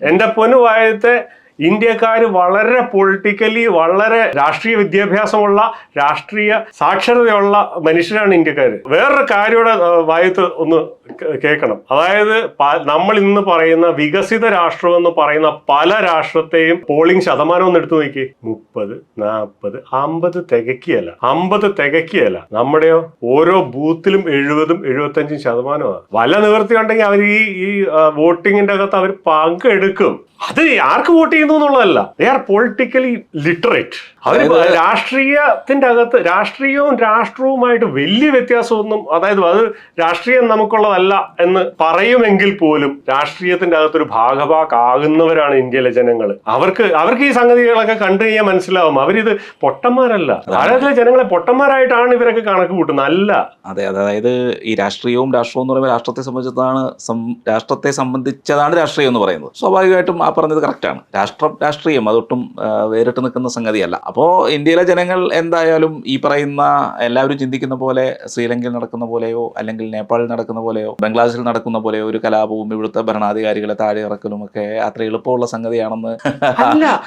എന്റെ പൊന്നു വായത്തെ ഇന്ത്യക്കാർ വളരെ പൊളിറ്റിക്കലി വളരെ രാഷ്ട്രീയ വിദ്യാഭ്യാസമുള്ള രാഷ്ട്രീയ സാക്ഷരതയുള്ള മനുഷ്യരാണ് ഇന്ത്യക്കാർ. വേറൊരു കാര്യയുടെ വായത്ത് ഒന്ന് കേൾക്കണം. അതായത് നമ്മൾ ഇന്ന് പറയുന്ന വികസിത രാഷ്ട്രം എന്ന് പറയുന്ന പല രാഷ്ട്രത്തെയും പോളിംഗ് ശതമാനം ഒന്ന് എടുത്തു നോക്കി. 30, 40, 50 തികക്കിയല്ല. 50 തികക്കിയല്ല. നമ്മുടെയോ ഓരോ ബൂത്തിലും 70, 75% വല്ല നിവൃത്തി ഉണ്ടെങ്കിൽ അവർ ഈ വോട്ടിങ്ങിന്റെ അകത്ത് അവർ പങ്കെടുക്കും. അത് ആർക്ക് വോട്ട് ചെയ്യുന്നു എന്നുള്ളതല്ല. They are politically literate. അവർ രാഷ്ട്രീയത്തിന്റെ അകത്ത് രാഷ്ട്രീയവും രാഷ്ട്രവുമായിട്ട് വലിയ വ്യത്യാസമൊന്നും, അതായത് അത് രാഷ്ട്രീയം നമുക്കുള്ളതല്ല എന്ന് പറയുമെങ്കിൽ പോലും രാഷ്ട്രീയത്തിന്റെ അകത്തൊരു ഭാഗഭാക്കാകുന്നവരാണ് ഇന്ത്യയിലെ ജനങ്ങൾ. അവർക്ക് ഈ സംഗതികളൊക്കെ കണ്ടു കഴിഞ്ഞാൽ മനസ്സിലാവും അവരിത് പൊട്ടന്മാരല്ല. ഭാരതത്തിലെ ജനങ്ങളെ പൊട്ടന്മാരായിട്ടാണ് ഇവരൊക്കെ കണക്ക് കൂട്ടുന്നത്. അല്ല. അതെ, അതായത് ഈ രാഷ്ട്രീയവും എന്ന് പറയുമ്പോൾ രാഷ്ട്രത്തെ സംബന്ധിച്ചതാണ് രാഷ്ട്രീയം എന്ന് പറയുന്നത്. സ്വാഭാവികമായിട്ടും ആ പറഞ്ഞത് കറക്റ്റാണ്. രാഷ്ട്രീയം അതൊട്ടും വേറിട്ട് നിൽക്കുന്ന സംഗതിയല്ല. അപ്പോൾ ഇന്ത്യയിലെ ജനങ്ങൾ എന്തായാലും ഈ പറയുന്ന എല്ലാവരും ചിന്തിക്കുന്ന പോലെ ശ്രീലങ്കയിൽ നടക്കുന്ന പോലെയോ അല്ലെങ്കിൽ നേപ്പാളിൽ നടക്കുന്ന പോലെയോ ബംഗ്ലാദേശിൽ നടക്കുന്ന പോലെയോ ഒരു കലാപവും ഇവിടുത്തെ ഭരണാധികാരികളെ താഴെ ഇറക്കലും ഒക്കെ അത്ര എളുപ്പമുള്ള സംഗതിയാണെന്ന്